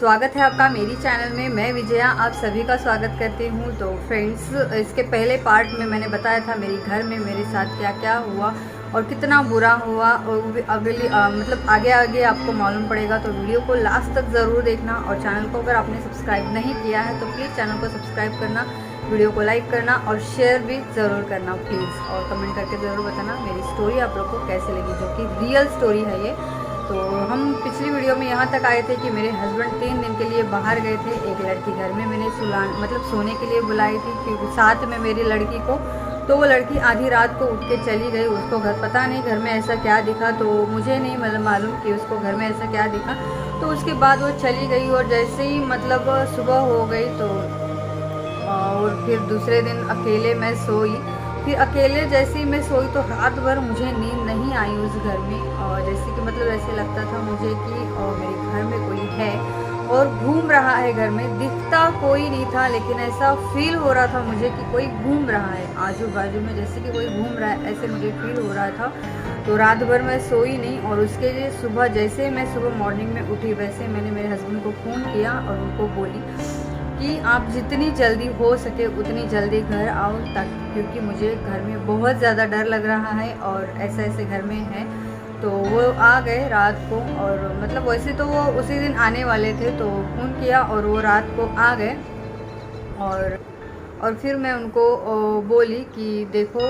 स्वागत है आपका मेरी चैनल में। मैं विजया आप सभी का स्वागत करती हूँ। तो फ्रेंड्स, इसके पहले पार्ट में मैंने बताया था मेरे घर में मेरे साथ क्या क्या हुआ और कितना बुरा हुआ, और अगली मतलब आगे आगे आपको मालूम पड़ेगा। तो वीडियो को लास्ट तक ज़रूर देखना, और चैनल को अगर आपने सब्सक्राइब नहीं किया है तो प्लीज़ चैनल को सब्सक्राइब करना, वीडियो को लाइक करना और शेयर भी ज़रूर करना प्लीज़, और कमेंट करके ज़रूर बताना मेरी स्टोरी आप लोग को कैसे लगी, जो कि रियल स्टोरी है ये। तो हम पिछली वीडियो में यहाँ तक आए थे कि मेरे हस्बैंड 3 दिन के लिए बाहर गए थे। एक लड़की घर में मैंने सोने के लिए बुलाई थी, क्योंकि साथ में मेरी लड़की को। तो वो लड़की आधी रात को उठ के चली गई। उसको घर पता नहीं घर में ऐसा क्या दिखा, तो मुझे नहीं मालूम कि उसको घर में ऐसा क्या दिखा। तो उसके बाद वो चली गई, और जैसे ही मतलब सुबह हो गई तो और फिर दूसरे दिन अकेले मैं सोई। फिर अकेले जैसे ही मैं सोई तो रात भर मुझे नींद नहीं आई उस घर में। और जैसे कि मतलब ऐसे लगता था मुझे कि मेरे घर में कोई है और घूम रहा है घर में। दिखता कोई नहीं था, लेकिन ऐसा फील हो रहा था मुझे कि कोई घूम रहा है आजू बाजू में, जैसे कि कोई घूम रहा है, ऐसे मुझे फील हो रहा था। तो रात भर मैं सोई नहीं, और उसके लिए सुबह जैसे मैं सुबह मॉर्निंग में उठी, वैसे मैंने मेरे हस्बैंड को फ़ोन किया और उनको बोली कि आप जितनी जल्दी हो सके उतनी जल्दी घर आओ, ताकि क्योंकि मुझे घर में बहुत ज़्यादा डर लग रहा है और ऐसे घर में है। तो वो आ गए रात को, और मतलब वैसे तो वो उसी दिन आने वाले थे, तो फ़ोन किया और वो रात को आ गए। और फिर मैं उनको बोली कि देखो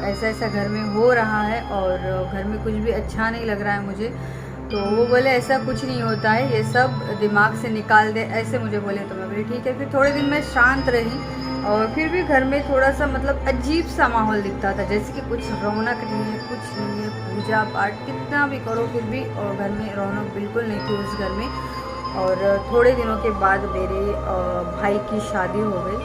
ऐसा घर में हो रहा है और घर में कुछ भी अच्छा नहीं लग रहा है मुझे। तो वो बोले ऐसा कुछ नहीं होता है, ये सब दिमाग से निकाल दे, ऐसे मुझे बोले। तो मैं बोली ठीक है। फिर थोड़े दिन मैं शांत रही, और फिर भी घर में थोड़ा सा मतलब अजीब सा माहौल दिखता था, जैसे कि कुछ रौनक नहीं है, कुछ नहीं है। पूजा पाठ कितना भी करो फिर भी और घर में रौनक बिल्कुल नहीं थी उस घर में। और थोड़े दिनों के बाद मेरे भाई की शादी हो गई,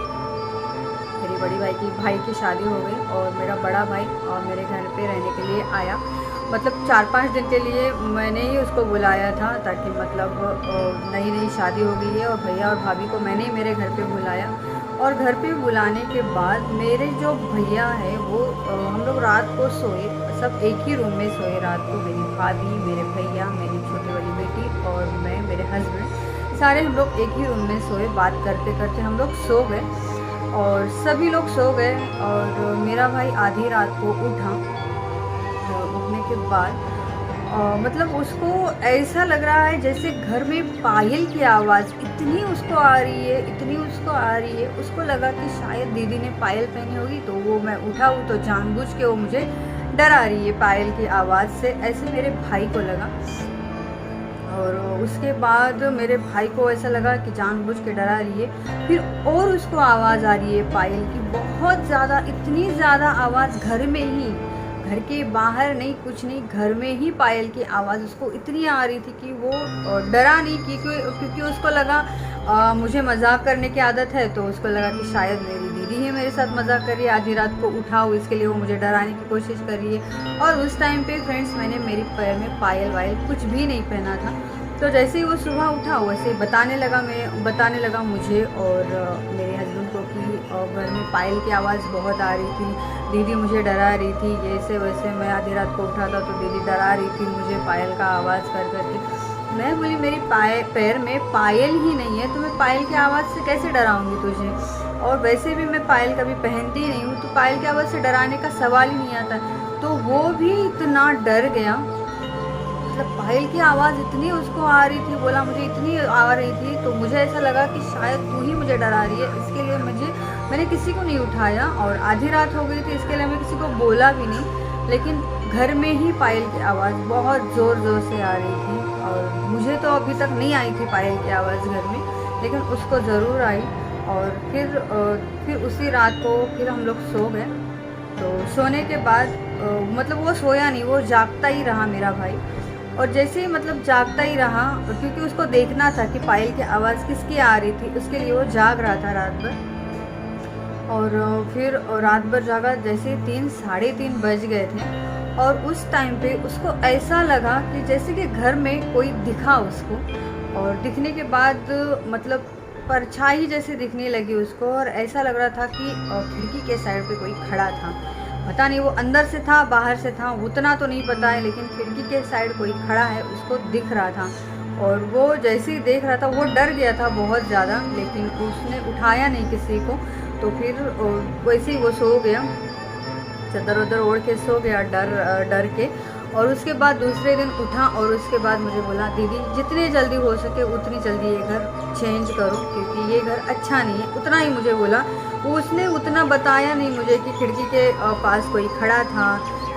मेरी बड़ी भाई की शादी हो गई, और मेरा बड़ा भाई और मेरे घर पे रहने के लिए आया। मतलब 4-5 दिन के लिए मैंने ही उसको बुलाया था, ताकि मतलब नई शादी हो गई है, और भैया और भाभी को मैंने ही मेरे घर पे बुलाया। और घर पे बुलाने के बाद मेरे जो भैया है वो हम लोग रात को सोए, सब एक ही रूम में सोए रात को। मेरी भाभी, मेरे भैया, मेरी छोटी वाली बेटी और मैं, मेरे हस्बैंड, सारे हम लोग एक ही रूम में सोए। बात करते करते हम लोग सो गए, और सभी लोग सो गए। और मेरा भाई आधी रात को उठा, उठने के बाद मतलब उसको ऐसा लग रहा है जैसे घर में पायल की आवाज़ इतनी उसको आ रही है, इतनी उसको आ रही है। उसको लगा कि शायद दीदी ने पायल पहनी होगी। तो वो मैं उठा हूँ तो जानबूझ के वो मुझे डरा रही है पायल की आवाज़ से, ऐसे मेरे भाई को लगा। और उसके बाद मेरे भाई को ऐसा लगा कि जानबूझ के डरा रही है। फिर और उसको आवाज़ आ रही है पायल की, बहुत ज़्यादा, इतनी ज़्यादा आवाज़, घर में ही, घर के बाहर नहीं, कुछ नहीं, घर में ही पायल की आवाज़ उसको इतनी आ रही थी कि वो डरा नहीं, क्योंकि उसको लगा मुझे मजाक करने की आदत है। तो उसको लगा कि शायद मेरी दीदी ही मेरे साथ मजाक कर रही है, आधी रात को उठाओ, इसके लिए वो मुझे डराने की कोशिश कर रही है। और उस टाइम पे फ्रेंड्स मैंने मेरी पैर में पायल वायल कुछ भी नहीं पहना था। तो जैसे ही वो सुबह उठा वैसे ही बताने लगा मुझे और मेरे हस्बैंड को कि घर में पायल की आवाज़ बहुत आ रही थी, दीदी मुझे डरा रही थी, जैसे वैसे मैं आधी रात को उठा था तो दीदी डरा रही थी मुझे पायल का आवाज़ कर करके। मैं बोली मेरी पैर में पायल ही नहीं है, तो मैं पायल की आवाज़ से कैसे डराऊंगी तुझे, और वैसे भी मैं पायल कभी पहनती नहीं हूँ, तो पायल की आवाज़ से डराने का सवाल ही नहीं आता। तो वो भी इतना डर गया, मतलब पायल की आवाज़ इतनी उसको आ रही थी, बोला मुझे इतनी आ रही थी। तो मुझे ऐसा लगा कि शायद तू ही मुझे डरा रही है, इसके लिए मैंने किसी को नहीं उठाया, और आधी रात हो गई थी इसके लिए मैं किसी को बोला भी नहीं। लेकिन घर में ही पायल की आवाज़ बहुत ज़ोर से आ रही थी, और मुझे तो अभी तक नहीं आई थी पायल की आवाज़ घर में, लेकिन उसको ज़रूर आई। और फिर उसी रात को फिर हम लोग सो गए। तो सोने के बाद मतलब वो सोया नहीं, वो जागता ही रहा मेरा भाई। और जैसे ही मतलब जागता ही रहा, क्योंकि उसको देखना था कि पायल की आवाज़ किसकी आ रही थी, उसके लिए वो जाग रहा था रात भर। और फिर रात भर जागा, जैसे 3-3:30 बज गए थे। और उस टाइम पे उसको ऐसा लगा कि जैसे कि घर में कोई दिखा उसको, और दिखने के बाद मतलब परछाई जैसे दिखने लगी उसको, और ऐसा लग रहा था कि खिड़की के साइड पे कोई खड़ा था। पता नहीं वो अंदर से था बाहर से था, उतना तो नहीं पता है, लेकिन खिड़की के साइड कोई खड़ा है उसको दिख रहा था। और वो जैसे ही देख रहा था वो डर गया था बहुत ज़्यादा, लेकिन उसने उठाया नहीं किसी को। तो फिर वैसे ही वो सो गया, चादर उधर ओढ़ के सो गया डर के। और उसके बाद दूसरे दिन उठा और उसके बाद मुझे बोला, दीदी जितनी जल्दी हो सके उतनी जल्दी ये घर चेंज करो, क्योंकि ये घर अच्छा नहीं है। उतना ही मुझे बोला, उसने उतना बताया नहीं मुझे कि खिड़की के पास कोई खड़ा था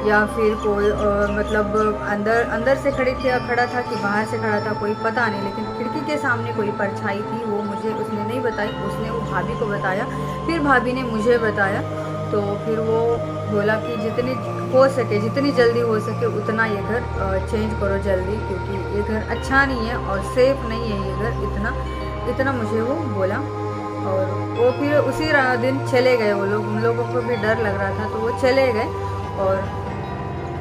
या फिर कोई मतलब अंदर से खड़ा था कि बाहर से खड़ा था, कोई पता नहीं। लेकिन खिड़की के सामने कोई परछाई थी, वो मुझे उसने नहीं बताई, उसने वो भाभी को बताया, फिर भाभी ने मुझे बताया। तो फिर वो बोला कि जितनी हो सके, जितनी जल्दी हो सके उतना ये घर चेंज करो जल्दी, क्योंकि ये घर अच्छा नहीं है और सेफ़ नहीं है ये घर, इतना मुझे वो बोला। और वो फिर उसी दिन चले गए वो लोग, उन लोगों को भी डर लग रहा था तो वो चले गए। और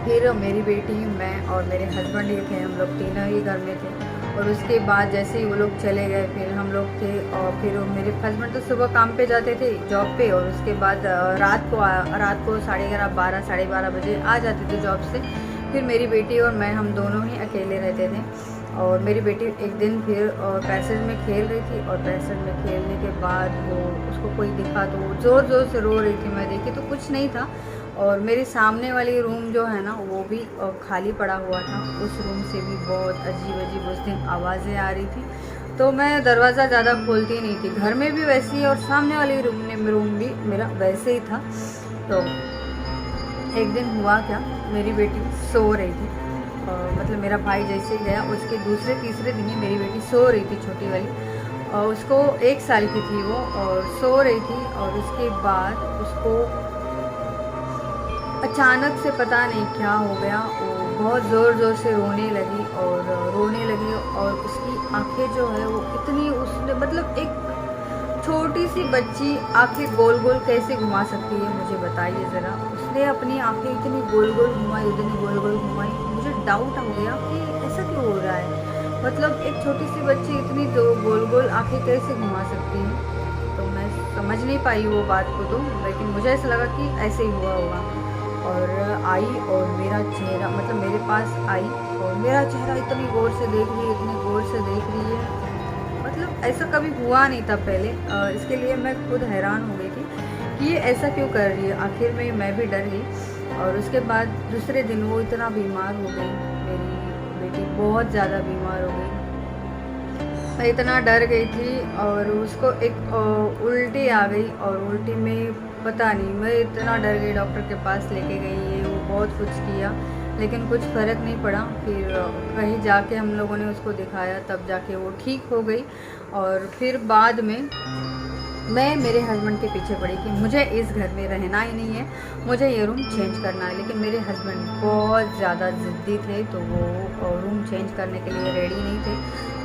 फिर मेरी बेटी, मैं और मेरे हस्बैंड ही थे, हम लोग तीनों ही घर में थे। और उसके बाद जैसे ही वो लोग चले गए फिर हम लोग थे। और फिर मेरे हस्बैंड तो सुबह काम पे जाते थे, जॉब पे, और उसके बाद रात को 11:30 12 साढ़े 12 बजे आ जाते थे जॉब से। फिर मेरी बेटी और मैं, हम दोनों ही अकेले रहते थे। और मेरी बेटी एक दिन फिर पैसेज में खेल रही थी, और पैसेज में खेलने के बाद वो उसको कोई दिखा तो ज़ोर ज़ोर से रो रही थी। मैं देखी तो कुछ नहीं था। और मेरे सामने वाली रूम जो है ना वो भी खाली पड़ा हुआ था, उस रूम से भी बहुत अजीब अजीब उस दिन आवाज़ें आ रही थी। तो मैं दरवाज़ा ज़्यादा खोलती नहीं थी, घर में भी वैसे ही और सामने वाली रूम भी मेरा वैसे ही था। तो एक दिन हुआ क्या, मेरी बेटी सो रही थी, मतलब मेरा भाई जैसे गया उसके दूसरे तीसरे दिन ही मेरी बेटी सो रही थी, छोटी वाली, और उसको 1 साल की थी वो, और सो रही थी। और उसके बाद उसको अचानक से पता नहीं क्या हो गया, वो बहुत ज़ोर से रोने लगी और उसकी आंखें जो है वो इतनी, उसने मतलब एक छोटी सी बच्ची आंखें गोल गोल कैसे घुमा सकती है, मुझे बताइए ज़रा। उसने अपनी आंखें इतनी गोल गोल घुमाई, मुझे डाउट हो गया कि ऐसा क्यों हो रहा है, मतलब एक छोटी सी बच्ची इतनी दो गोल गोल आंखें कैसे घुमा सकती है। तो मैं समझ नहीं पाई वो बात को, तो लेकिन मुझे ऐसा लगा कि ऐसे ही हुआ होगा। और आई और मेरा चेहरा, मतलब मेरे पास आई और मेरा चेहरा इतनी गौर से देख रही है, मतलब ऐसा कभी हुआ नहीं था पहले। इसके लिए मैं खुद हैरान हो गई थी कि ये ऐसा क्यों कर रही है। आखिर में मैं भी डर गई। और उसके बाद दूसरे दिन वो इतना बीमार हो गई, मेरी बेटी बहुत ज़्यादा बीमार हो गई, मैं इतना डर गई थी। और उसको एक उल्टी आ गई, और उल्टी में पता नहीं, मैं इतना डर गई, डॉक्टर के पास लेके गई है, वो बहुत कुछ किया लेकिन कुछ फ़र्क नहीं पड़ा। फिर कहीं जाके हम लोगों ने उसको दिखाया, तब जाके वो ठीक हो गई। और फिर बाद में मैं मेरे हस्बैंड के पीछे पड़ी कि मुझे इस घर में रहना ही नहीं है, मुझे ये रूम चेंज करना है। लेकिन मेरे हस्बैंड बहुत ज़्यादा ज़िद्दी थे, तो वो रूम चेंज करने के लिए रेडी नहीं थे।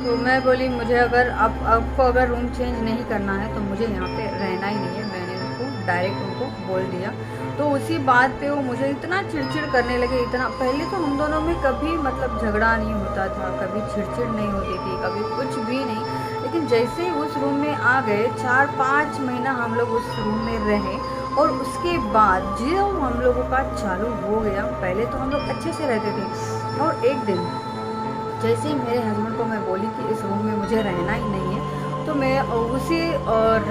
तो मैं बोली, मुझे अगर आपको अगर रूम चेंज नहीं करना है तो मुझे यहाँ पे रहना ही नहीं है। मैंने उनको डायरेक्ट उनको बोल दिया। तो उसी बात पे वो मुझे इतना चिड़चिड़ करने लगे, इतना। पहले तो हम दोनों में कभी मतलब झगड़ा नहीं होता था, कभी चिड़चिड़ नहीं होती थी, कभी कुछ भी नहीं। लेकिन जैसे ही उस रूम में आ गए, 4-5 महीना हम लोग उस रूम में रहे, और उसके बाद जो हम लोगों का चालू हो गया, पहले तो हम लोग अच्छे से रहते थे। और एक दिन जैसे ही मेरे हस्बैंड को मैं बोली कि इस रूम में मुझे रहना ही नहीं है, तो मैं उसी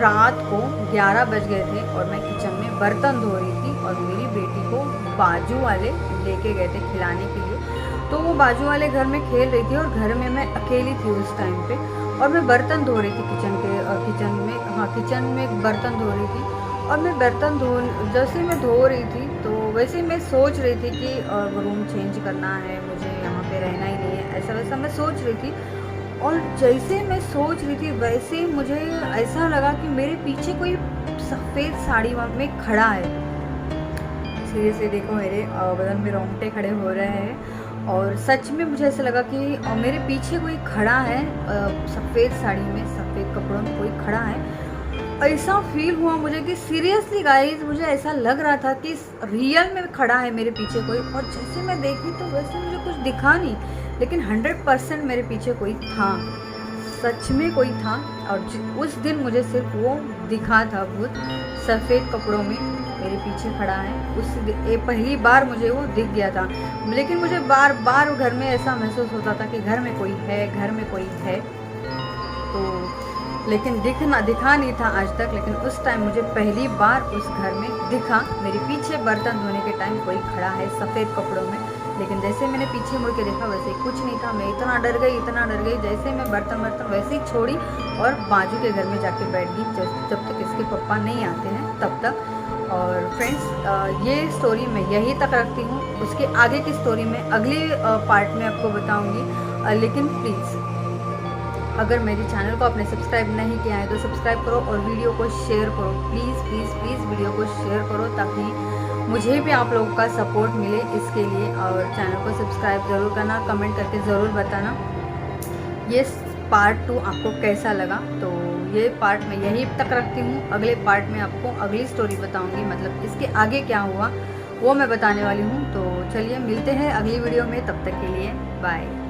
रात को 11 बज गए थे और मैं किचन में बर्तन धो रही थी, और मेरी बेटी को बाजू वाले लेके गए थे खिलाने के लिए। तो वो बाजू वाले घर में खेल रही थी और घर में मैं अकेली थी उस टाइम पे, और मैं बर्तन धो रही थी किचन में बर्तन धो रही थी। और मैं बर्तन जैसे मैं धो रही थी तो वैसे ही मैं सोच रही थी कि रूम चेंज करना है, मुझे यहाँ पे रहना ही नहीं है, ऐसा वैसा मैं सोच रही थी। और जैसे मैं सोच रही थी वैसे ही मुझे ऐसा लगा कि मेरे पीछे कोई सफ़ेद साड़ी में खड़ा है। सीरियसली देखो, मेरे बदन में रोंगटे खड़े हो रहे हैं, और सच में मुझे ऐसा लगा कि मेरे पीछे कोई खड़ा है, सफ़ेद साड़ी में, सफ़ेद कपड़ों में कोई खड़ा है। ऐसा फील हुआ मुझे कि सीरियसली गाइस, मुझे ऐसा लग रहा था कि रियल में खड़ा है मेरे पीछे कोई। और जैसे मैं देखी तो वैसे मुझे कुछ दिखा नहीं, लेकिन 100% मेरे पीछे कोई था, सच में कोई था। और उस दिन मुझे सिर्फ वो दिखा था, भूत सफ़ेद कपड़ों में मेरे पीछे खड़ा है। पहली बार मुझे वो दिख गया था, लेकिन मुझे बार बार घर में ऐसा महसूस होता था कि घर में कोई है, घर में कोई है, तो लेकिन दिखा नहीं था आज तक। लेकिन उस टाइम मुझे पहली बार उस घर में दिखा। मेरे पीछे बर्तन धोने के टाइम कोई खड़ा है सफ़ेद कपड़ों में, लेकिन जैसे मैंने पीछे मुड़ के देखा वैसे कुछ नहीं था। मैं इतना डर गई, जैसे मैं बर्तन वैसे ही छोड़ी और बाजू के घर में जाके बैठ गई जब तक इसके पापा नहीं आते हैं तब तक। और फ्रेंड्स, ये स्टोरी मैं यहीं तक रखती हूँ। उसके आगे की स्टोरी मैं अगले पार्ट में आपको बताऊँगी। लेकिन प्लीज़ अगर मेरे चैनल को आपने सब्सक्राइब नहीं किया है तो सब्सक्राइब करो और वीडियो को शेयर करो। प्लीज़ प्लीज़ प्लीज़ वीडियो को शेयर करो ताकि मुझे भी आप लोगों का सपोर्ट मिले इसके लिए। और चैनल को सब्सक्राइब ज़रूर करना, कमेंट करके ज़रूर बताना ये पार्ट 2 आपको कैसा लगा। तो ये पार्ट मैं यहीं तक रखती हूँ। अगले पार्ट में आपको अगली स्टोरी बताऊँगी, मतलब इसके आगे क्या हुआ वो मैं बताने वाली हूँ। तो चलिए मिलते हैं अगली वीडियो में, तब तक के लिए बाय।